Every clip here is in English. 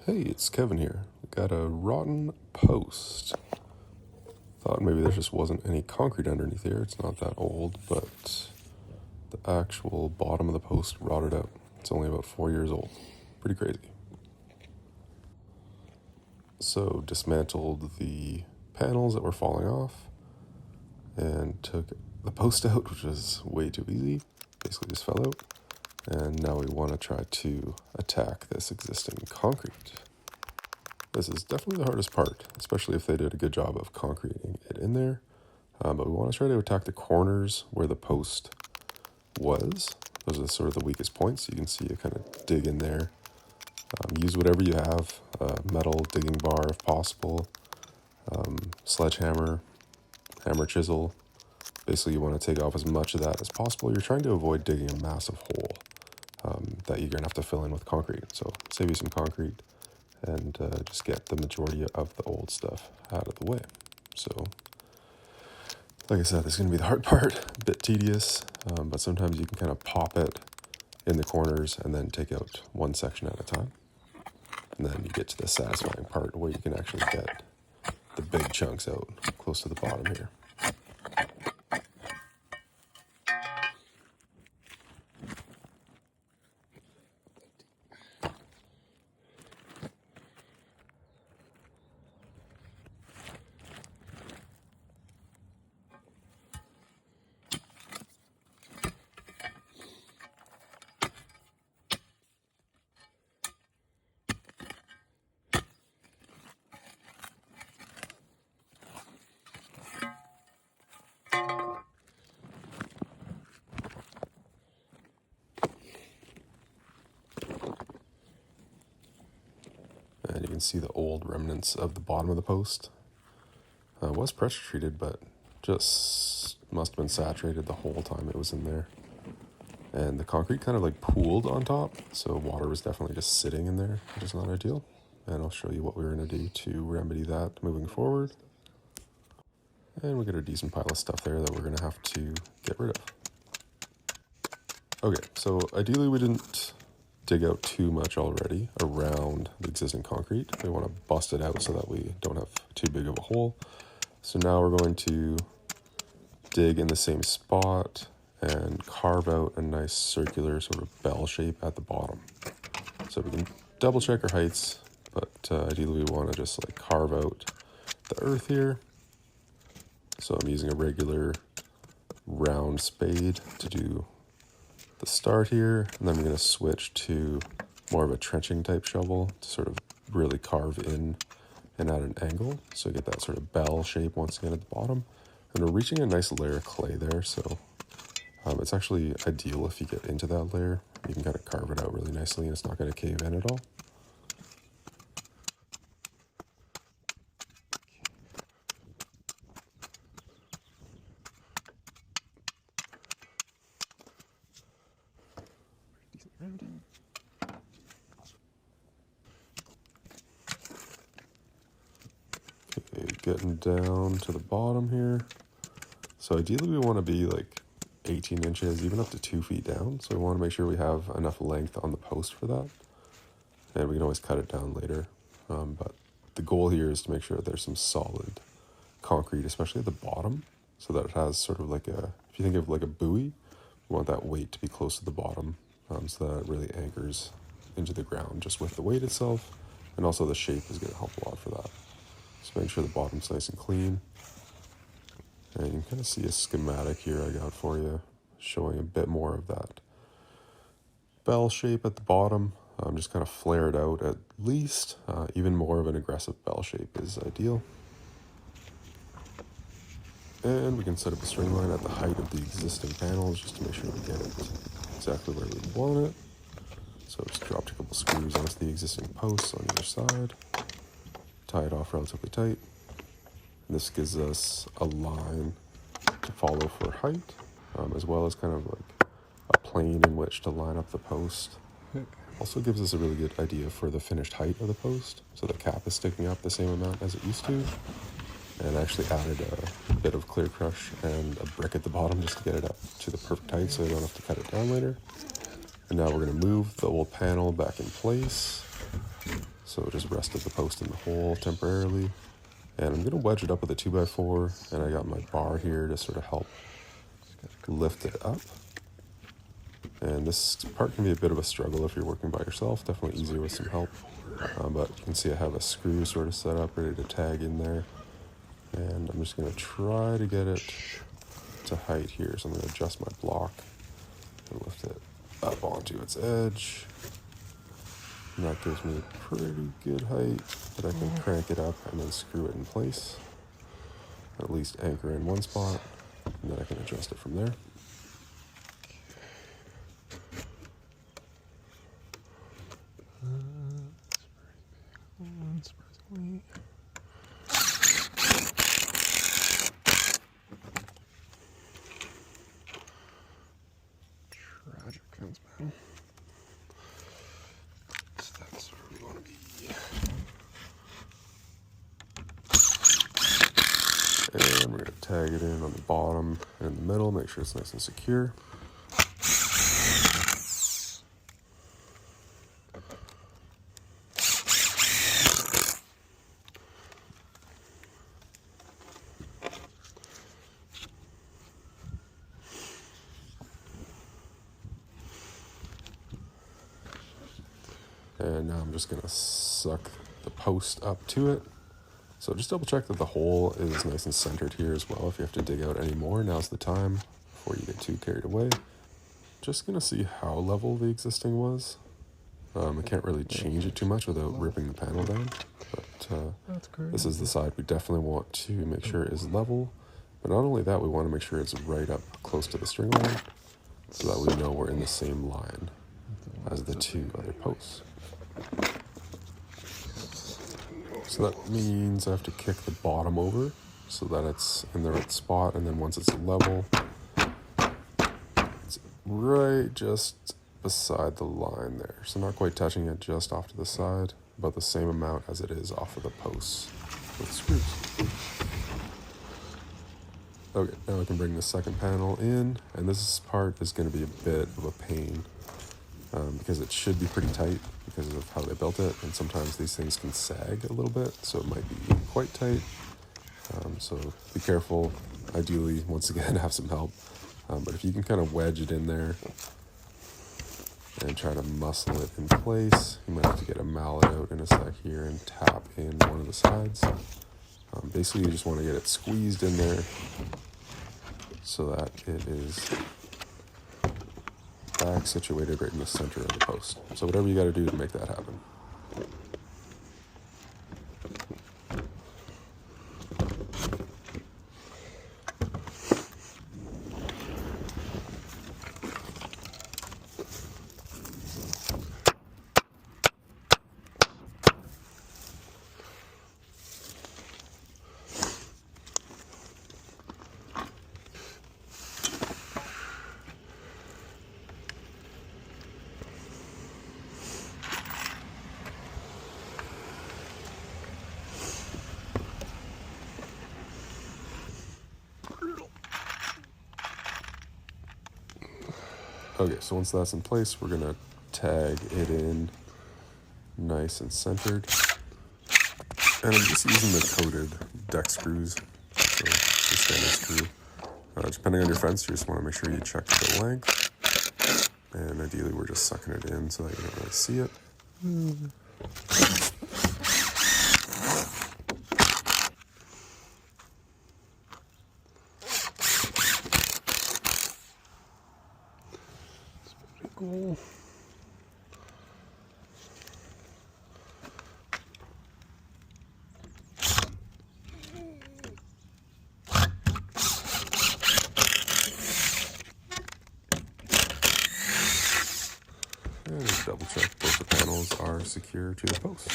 Hey, it's Kevin here. Got a rotten post. Thought maybe there just wasn't any concrete underneath here. It's not that old, but the actual bottom of the post rotted out. It's only about 4 years old. Pretty crazy. So dismantled the panels that were falling off and took the post out, which was way too easy. Basically just fell out. And now we want to try to attack this existing concrete. This is definitely the hardest part, especially if they did a good job of concreting it in there. But we want to try to attack the corners where the post was. Those are sort of the weakest points. You can see you kind of dig in there. Use whatever you have, metal digging bar if possible, sledgehammer, hammer chisel. Basically you want to take off as much of that as possible. You're trying to avoid digging a massive hole that you're going to have to fill in with concrete. So save you some concrete and just get the majority of the old stuff out of the way. So, like I said, this is going to be the hard part, a bit tedious, but sometimes you can kind of pop it in the corners and then take out one section at a time. And then you get to the satisfying part where you can actually get the big chunks out close to the bottom here. And you can see the old remnants of the bottom of the post. It was pressure treated, but just must have been saturated the whole time it was in there. And the concrete kind of like pooled on top, so water was definitely just sitting in there, which is not ideal. And I'll show you what we're going to do to remedy that moving forward. And we got a decent pile of stuff there that we're going to have to get rid of. Okay, so ideally we didn't dig out too much already around the existing concrete. We want to bust it out so that we don't have too big of a hole. So now we're going to dig in the same spot and carve out a nice circular sort of bell shape at the bottom. So we can double check our heights, but ideally we want to just like carve out the earth here. So I'm using a regular round spade to do the start here, and then I'm going to switch to more of a trenching type shovel to sort of really carve in and at an angle, so you get that sort of bell shape once again at the bottom. And we're reaching a nice layer of clay there, so it's actually ideal if you get into that layer. You can kind of carve it out really nicely and it's not going to cave in at all. Okay, getting down to the bottom here. So ideally we want to be like 18 inches, even up to 2 feet down. So we want to make sure we have enough length on the post for that. And we can always cut it down later. But the goal here is to make sure that there's some solid concrete, especially at the bottom, so that it has sort of like a, if you think of like a buoy, we want that weight to be close to the bottom, so that it really anchors into the ground just with the weight itself. And also the shape is going to help a lot for that. So make sure the bottom's nice and clean. And you can kind of see a schematic here I got for you, showing a bit more of that bell shape at the bottom. Just kind of flare it out at least. Even more of an aggressive bell shape is ideal. And we can set up a string line at the height of the existing panels just to make sure we get it exactly where we want it. So just drop a couple screws onto the existing posts on either side. Tie it off relatively tight. And this gives us a line to follow for height, as well as kind of like a plane in which to line up the post. Also gives us a really good idea for the finished height of the post, so the cap is sticking up the same amount as it used to. And I actually added a bit of clear crush and a brick at the bottom just to get it up to the perfect height so I don't have to cut it down later. And now we're going to move the old panel back in place. So just rested the post in the hole temporarily. And I'm gonna wedge it up with a 2x4, and I got my bar here to sort of help lift it up. And this part can be a bit of a struggle if you're working by yourself, definitely easier with some help. But you can see I have a screw sort of set up, ready to tag in there. And I'm just gonna try to get it to height here. So I'm gonna adjust my block and lift it up onto its edge. And that gives me a pretty good height that I can crank it up and then screw it in place. At least anchor in one spot, and then I can adjust it from there. Tragic fence panel. That's where we want to be. And we're going to tag it in on the bottom and in the middle, make sure it's nice and secure. And now I'm just going to suck the post up to it. So just double check that the hole is nice and centered here as well. If you have to dig out any more, now's the time before you get too carried away. Just going to see how level the existing was. I can't really change it too much without ripping the panel down. But this is the side we definitely want to make sure is level. But not only that, we want to make sure it's right up close to the string line so that we know we're in the same line as the two other posts. So that means I have to kick the bottom over so that it's in the right spot, and then once it's level, it's right just beside the line there. So not quite touching it, just off to the side, about the same amount as it is off of the posts with screws. Okay, now I can bring the second panel in, and this part is going to be a bit of a pain because it should be pretty tight because of how they built it, and sometimes these things can sag a little bit, so it might be quite tight. So be careful. Ideally, once again, have some help. But if you can kind of wedge it in there and try to muscle it in place, you might have to get a mallet out in a sec here and tap in one of the sides. Basically, you just want to get it squeezed in there so that it is back situated right in the center of the post. So whatever you got to do to make that happen. Okay, so once that's in place, we're gonna tag it in nice and centered. And I'm just using the coated deck screws, so the standard screw. Depending on your fence, you just wanna make sure you check the length. And ideally, we're just sucking it in so that you don't really see it. Cool. And double check both the panels are secure to the post.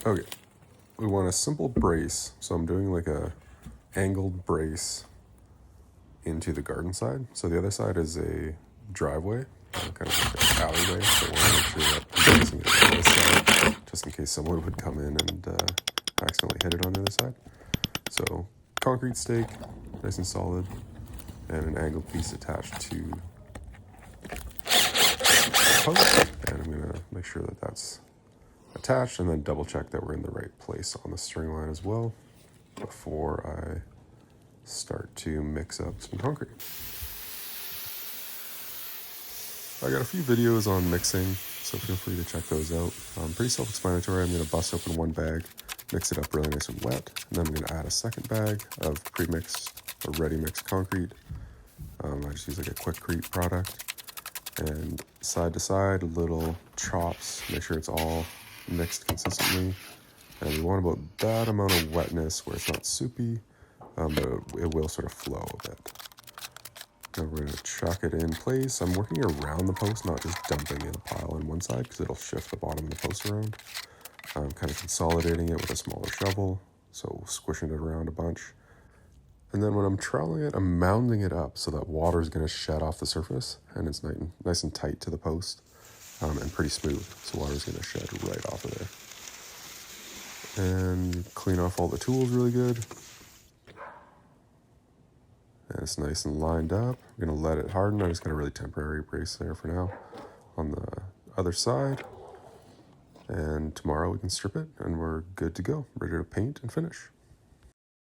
Okay, we want a simple brace, so I'm doing like a angled brace into the garden side. So the other side is a driveway, kind of like an alleyway. So I want to make sure that I'm using it on this side, just in case someone would come in and accidentally hit it on the other side. So concrete stake, nice and solid, and an angled piece attached to the post. And I'm gonna make sure that that's attached, and then double check that we're in the right place on the string line as well before I start to mix up some concrete. I got a few videos on mixing, so feel free to check those out. Pretty self-explanatory. I'm going to bust open one bag, mix it up really nice and wet, and then I'm going to add a second bag of pre-mixed or ready-mixed concrete. I just use like a Quikrete product. And side to side, little chops, make sure it's all mixed consistently. And we want about that amount of wetness where it's not soupy, but it will sort of flow a bit. Now we're going to chuck it in place. I'm working around the post, not just dumping in a pile on one side, because it'll shift the bottom of the post around. I'm kind of consolidating it with a smaller shovel, so squishing it around a bunch. And then when I'm troweling it, I'm mounding it up so that water is going to shed off the surface, and it's nice and tight to the post, and pretty smooth, so water is going to shed right off of there. And clean off all the tools really good. And it's nice and lined up. I'm going to let it harden. I just got a really temporary brace there for now on the other side. And tomorrow we can strip it and we're good to go, ready to paint and finish.